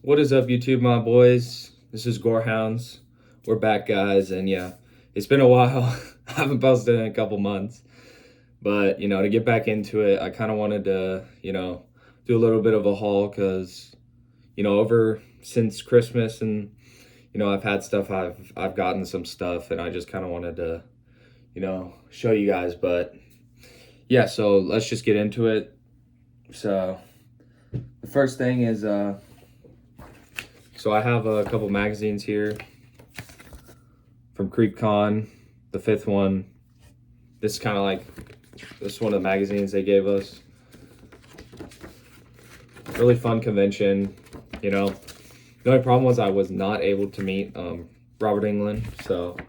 What is up, YouTube, my boys? This is Gorehounds. We're back, guys, and yeah, it's been a while. I haven't posted in a couple months, but to get back into it, I kind of wanted to, do a little bit of a haul because, over since Christmas and I've had stuff, I've gotten some stuff, and I just kind of wanted to, show you guys. But yeah, so let's just get into it. So the first thing is so I have a couple magazines here from CreepCon, the fifth one. This is kind of like, this is one of the magazines they gave us. Really fun convention, The only problem was I was not able to meet Robert Englund, so a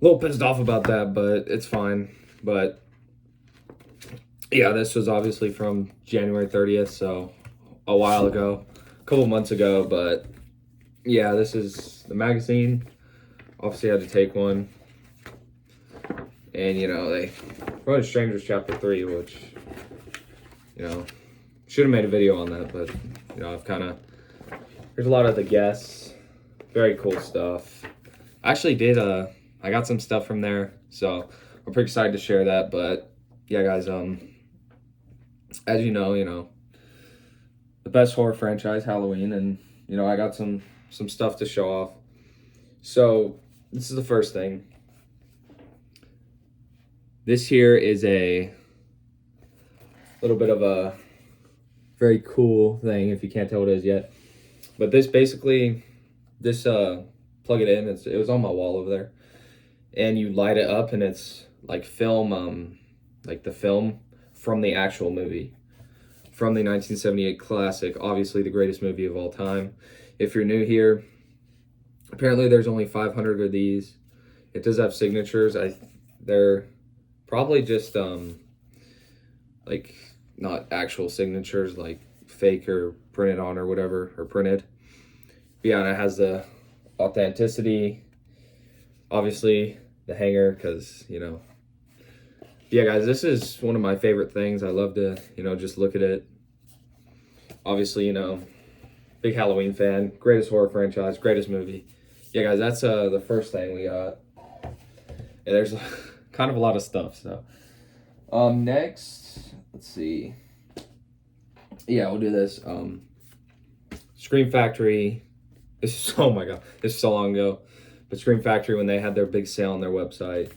little pissed off about that, but it's fine. But yeah, this was obviously from January 30th, so a while ago, a couple months ago. But yeah, this is the magazine. Obviously, I had to take one. And, they wrote Strangers Chapter 3, which, should have made a video on that, but, I've kind of, there's a lot of the guests, very cool stuff. I actually did, I got some stuff from there, so I'm pretty excited to share that. But, yeah, guys, as you know, the best horror franchise, Halloween, and, I got some stuff to show off. So, this is the first thing. This here is a little bit of a very cool thing, if you can't tell what it is yet. But this basically, plug it in, it was on my wall over there. And you light it up and it's like film, like the film from the actual movie. From the 1978 classic, obviously the greatest movie of all time. If you're new here, apparently there's only 500 of these. It does have signatures. They're probably just like not actual signatures, like fake or printed on or whatever, or printed. But yeah, and it has the authenticity, obviously the hanger, because yeah, guys, this is one of my favorite things. I love to just look at it. Obviously, big Halloween fan, greatest horror franchise, greatest movie. Yeah, guys, that's the first thing we got. And there's kind of a lot of stuff. So next, let's see. Yeah, we'll do this. Scream Factory. This is, oh my god, this is so long ago. But Scream Factory, when they had their big sale on their website,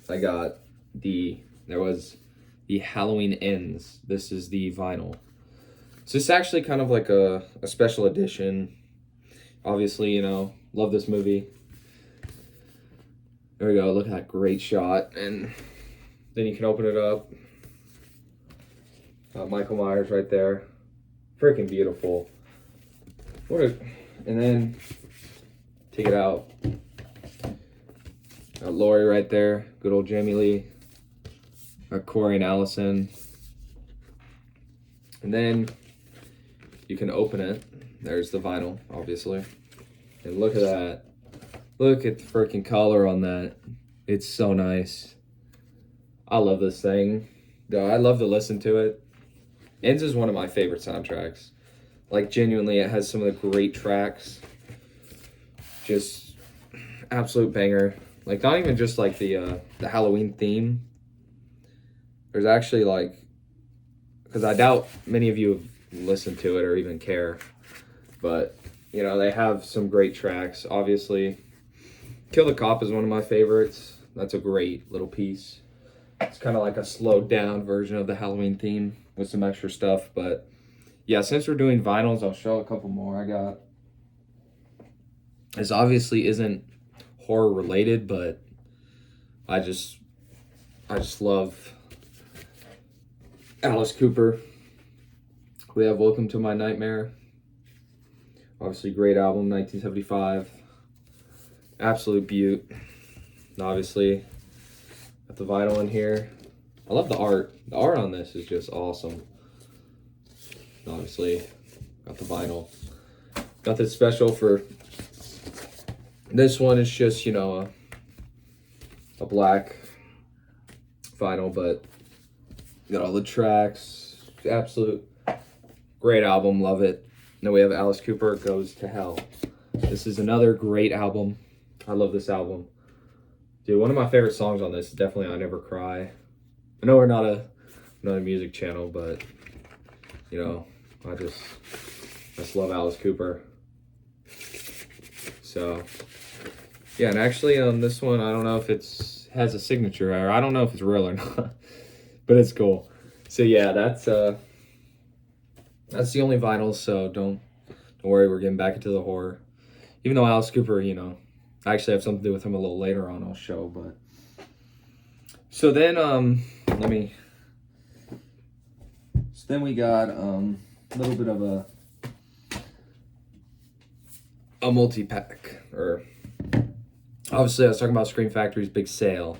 I got there was the Halloween Ends. This is the vinyl. So it's actually kind of like a special edition. Obviously, love this movie. There we go, look at that great shot. And then you can open it up. Michael Myers right there. Freaking beautiful. And then take it out. Got Laurie right there. Good old Jamie Lee. Got Corey and Allison. And then you can open it. There's the vinyl, obviously. And look at that. Look at the freaking color on that. It's so nice. I love this thing. I love to listen to it. Ends is one of my favorite soundtracks. Like, genuinely, it has some of the great tracks. Just absolute banger. Like, not even just like the Halloween theme. There's actually like, because I doubt many of you have listened to it or even care, but they have some great tracks. Obviously, Kill the Cop is one of my favorites. That's a great little piece. It's kind of like a slowed down version of the Halloween theme with some extra stuff. But yeah, since we're doing vinyls, I'll show a couple more I got. This obviously isn't horror related, but I just love Alice Cooper. We have Welcome to My Nightmare. Obviously, great album, 1975. Absolute beaut. Obviously, got the vinyl in here. I love the art. The art on this is just awesome. Obviously, got the vinyl. Nothing special for this one. It's just, a black vinyl, but got all the tracks. Absolute great album. Love it. Then we have Alice Cooper, Goes to Hell. This is another great album. I love this album. Dude, one of my favorite songs on this is definitely I Never Cry. I know we're not a music channel, but, you know, I just love Alice Cooper. So, yeah, and actually on this one, I don't know if has a signature, or I don't know if it's real or not, but it's cool. So yeah, that's the only vinyl, so don't worry, we're getting back into the horror. Even though Alice Cooper, you know, I actually have something to do with him a little later on, I'll show, but. So then, then we got a little bit of a multi-pack, or obviously I was talking about Scream Factory's big sale.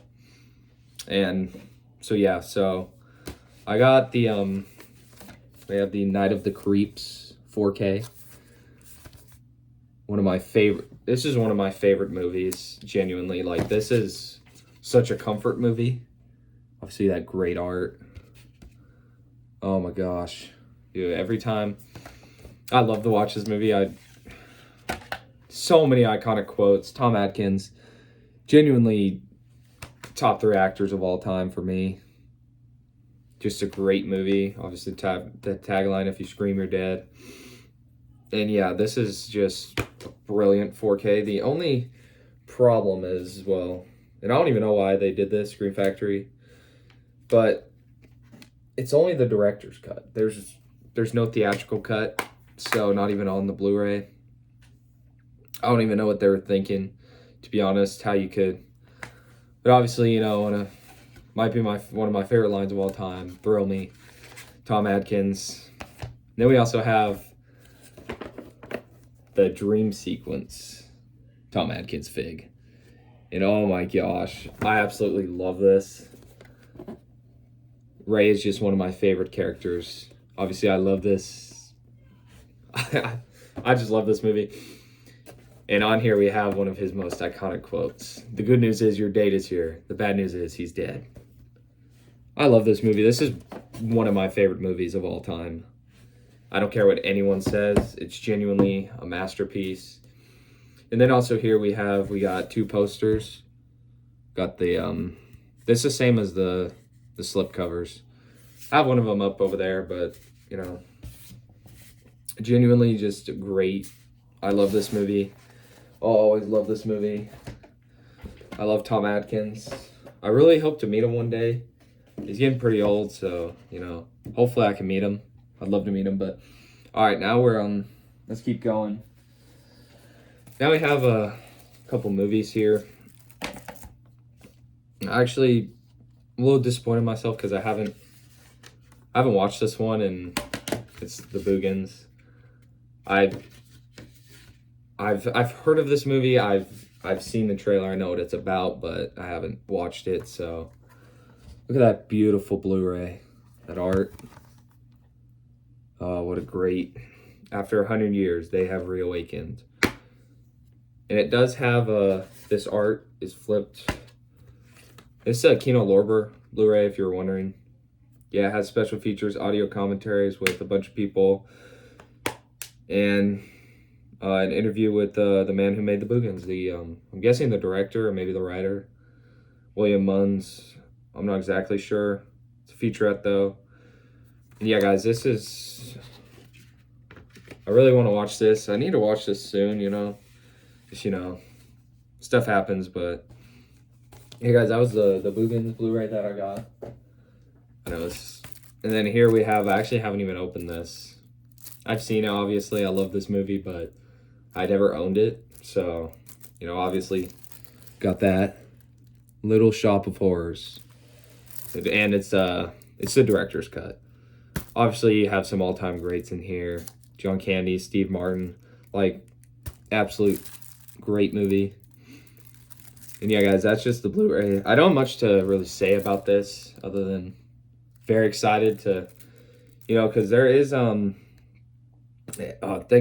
And so yeah, so I got the they have the Night of the Creeps 4K. This is one of my favorite movies, genuinely. Like, this is such a comfort movie. Obviously that great art. Oh my gosh. Dude, every time I love to watch this movie. So many iconic quotes. Tom Atkins, genuinely top 3 actors of all time for me. Just a great movie. Obviously the tagline, if you scream, you're dead. And yeah, this is just a brilliant 4K. The only problem is, well, and I don't even know why they did this, Scream Factory, but it's only the director's cut. There's no theatrical cut, so not even on the Blu-ray. I don't even know what they were thinking, to be honest, how you could. But obviously, you know, might be one of my favorite lines of all time, Thrill Me, Tom Atkins. And then we also have the dream sequence, Tom Atkins Fig. And oh my gosh, I absolutely love this. Ray is just one of my favorite characters. Obviously, I love this. I just love this movie. And on here we have one of his most iconic quotes. The good news is your date is here. The bad news is he's dead. I love this movie. This is one of my favorite movies of all time. I don't care what anyone says. It's genuinely a masterpiece. And then also here we got 2 posters. Got the this is the same as the slip covers. I have one of them up over there, but you know, genuinely just great. I love this movie. I'll always love this movie. I love Tom Atkins. I really hope to meet him one day. He's getting pretty old, so, you know, hopefully I can meet him. I'd love to meet him, but all right, now we're let's keep going. Now we have a couple movies here. Actually, I'm a little disappointed in myself because I haven't watched this one, and it's The Boogans. I've heard of this movie. I've seen the trailer. I know what it's about, but I haven't watched it. So look at that beautiful Blu-ray, that art. Oh, what a great! After 100 years, they have reawakened, and it does have this art is flipped. It's a Kino Lorber Blu-ray, if you're wondering. Yeah, it has special features, audio commentaries with a bunch of people, and an interview with the man who made The Boogans. I'm guessing the director or maybe the writer, William Munns. I'm not exactly sure. It's a featurette though. And yeah, guys, I really want to watch this. I need to watch this soon, you know. Just, you know, stuff happens, but hey guys, that was the Boogans Blu-ray that I got. I know and then here we have, I actually haven't even opened this. I've seen it, obviously. I love this movie, but I never owned it. So, you know, obviously got that. Little Shop of Horrors. And it's the director's cut. Obviously, you have some all-time greats in here. John Candy, Steve Martin. Like, absolute great movie. And yeah, guys, that's just the Blu-ray. I don't have much to really say about this other than very excited to, you know, because there is, thank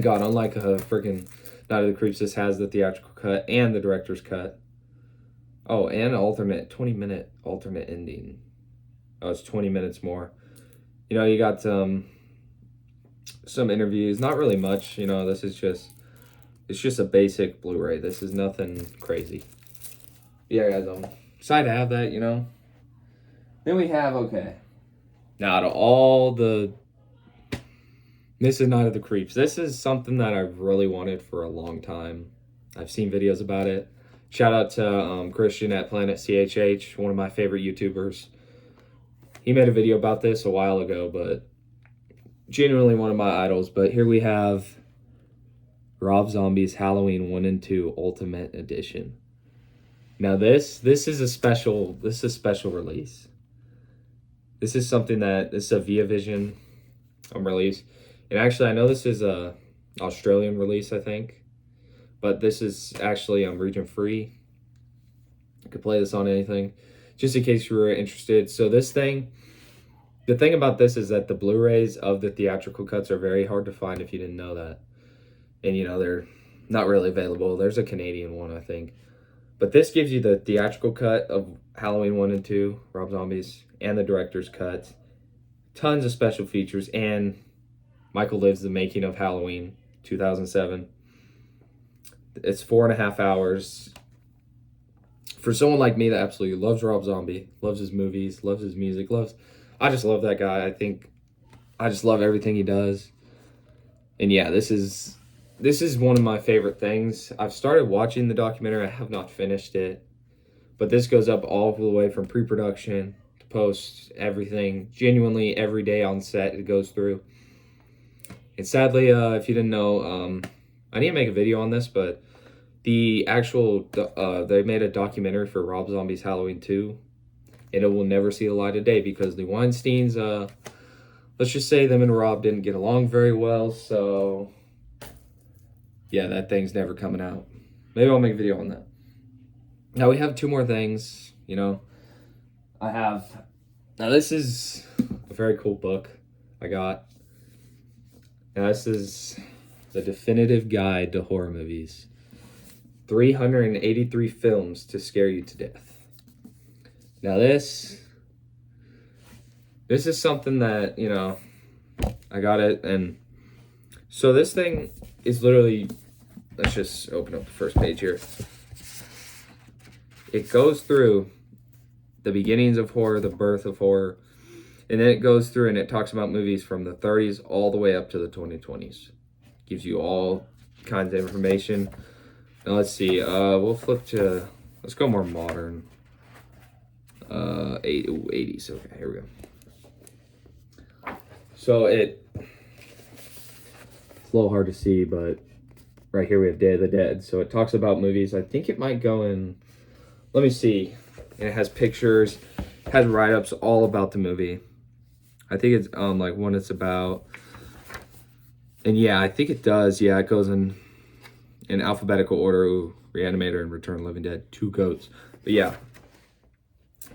God, unlike a freaking Night of the Creeps, this has the theatrical cut and the director's cut. Oh, and an 20-minute alternate ending. Oh, it's 20 minutes more. You know, you got, some interviews. Not really much, you know. This is just it's just a basic Blu-ray. This is nothing crazy. Yeah, guys, I'm excited to have that, you know. Then we have now out of all the this is Night of the Creeps. This is something that I've really wanted for a long time. I've seen videos about it. Shout out to Christian at Planet CHH, one of my favorite YouTubers. He made a video about this a while ago, but genuinely one of my idols. But here we have Rob Zombie's Halloween 1 and 2 Ultimate Edition. Now this is a special release. This is something this is a Via Vision release. And actually, I know this is a Australian release, I think. But this is actually region free. You could play this on anything. Just in case you were interested. So the thing about this is that the Blu-rays of the theatrical cuts are very hard to find if you didn't know that. And, you know, they're not really available. There's a Canadian one, I think. But this gives you the theatrical cut of Halloween 1 and 2, Rob Zombie's, and the director's cut. Tons of special features, and Michael Lives the Making of Halloween 2007. It's 4.5 hours. For someone like me that absolutely loves Rob Zombie, loves his movies, loves his music, I just love that guy. I just love everything he does. And yeah, this is one of my favorite things. I've started watching the documentary. I have not finished it. But this goes up all the way from pre-production to post, everything. Genuinely, every day on set it goes through. And sadly, if you didn't know, I need to make a video on this, but the actual, they made a documentary for Rob Zombie's Halloween 2, and it will never see the light of day because the Weinsteins, let's just say them and Rob didn't get along very well, so yeah, that thing's never coming out. Maybe I'll make a video on that. Now we have two more things, you know. Now this is a very cool book I got. Now this is the definitive guide to horror movies. 383 films to scare you to death. Now this is something that, you know, I got it, and so this thing is literally, let's just open up the first page here. It goes through the beginnings of horror, the birth of horror, and then it goes through and it talks about movies from the 30s all the way up to the 2020s. Gives you all kinds of information. Now let's see, we'll flip to, let's go more modern. 80s, okay, here we go. So it's a little hard to see, but right here we have Day of the Dead. So it talks about movies. I think it might go in, let me see. And it has pictures, has write-ups all about the movie. I think it's like one it's about. And yeah, I think it does. Yeah, it goes in alphabetical order. Ooh, Reanimator and Return of the Living Dead, two goats. But yeah,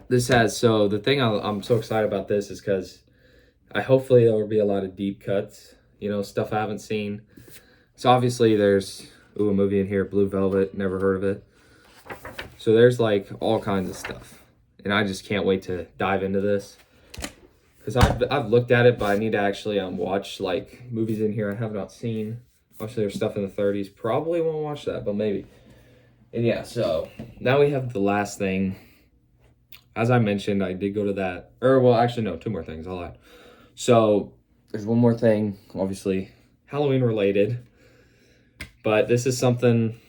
this has, so the thing I'm so excited about this is because hopefully there will be a lot of deep cuts, you know, stuff I haven't seen. So obviously there's a movie in here, Blue Velvet, never heard of it. So there's like all kinds of stuff, and I just can't wait to dive into this because I've looked at it, but I need to actually watch like movies in here I have not seen. Obviously there's stuff in the 30s, probably won't watch that, but maybe. And yeah, so now we have the last thing. As I mentioned, I did go to that, or well, actually no, two more things, I'll add. So there's one more thing, obviously Halloween related, but this is something,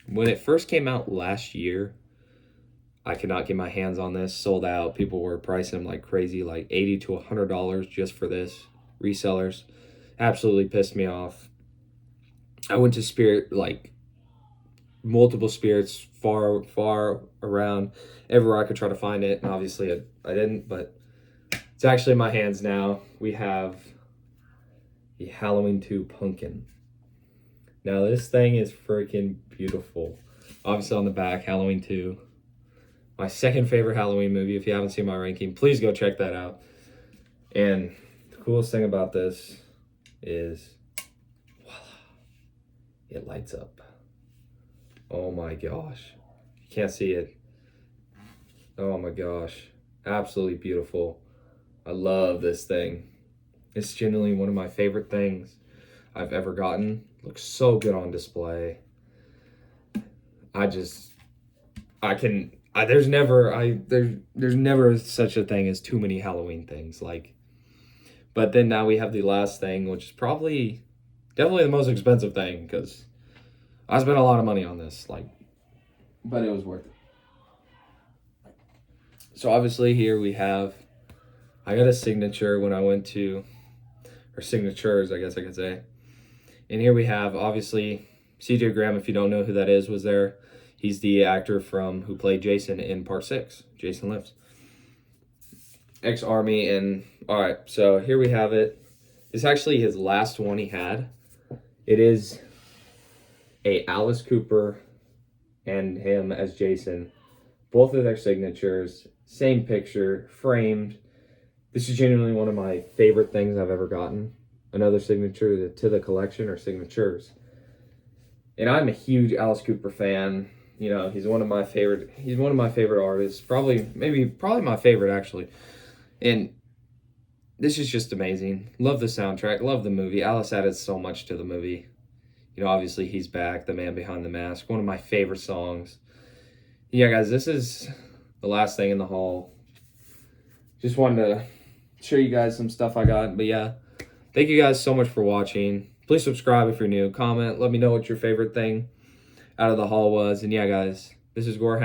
when it first came out last year, I could not get my hands on this, sold out. People were pricing them like crazy, like $80 to $100 just for this. Resellers absolutely pissed me off. I went to Spirit, like multiple Spirits, far around everywhere I could try to find it, and obviously I didn't, but it's actually in my hands now. We have the Halloween 2 Pumpkin. Now this thing is freaking beautiful. Obviously on the back, Halloween 2. My second favorite Halloween movie. If you haven't seen my ranking, please go check that out. And the coolest thing about this is, voila, it lights up. Oh my gosh. You can't see it. Oh my gosh. Absolutely beautiful. I love this thing. It's genuinely one of my favorite things I've ever gotten. Looks so good on display. There's never such a thing as too many Halloween things. Like, but then now we have the last thing, which is probably definitely the most expensive thing because I spent a lot of money on this. Like, but it was worth it. So obviously here I got a signature when I went to, or signatures, I guess I could say. And here we have, obviously, CJ Graham, if you don't know who that is, was there. He's the actor who played Jason in Part 6, Jason Lives. Ex-Army, and all right, so here we have it. It's actually his last one he had. It is a Alice Cooper and him as Jason. Both of their signatures, same picture, framed. This is genuinely one of my favorite things I've ever gotten. Another signature to the collection, or signatures. And I'm a huge Alice Cooper fan. You know, he's one of my favorite artists. Probably my favorite, actually. And this is just amazing. Love the soundtrack, love the movie. Alice added so much to the movie. You know, obviously he's back, the man behind the mask. One of my favorite songs. Yeah, guys, this is the last thing in the haul. Just wanted to show you guys some stuff I got. But yeah, thank you guys so much for watching. Please subscribe if you're new. Comment. Let me know what your favorite thing out of the haul was. And yeah, guys, this is Gorehound.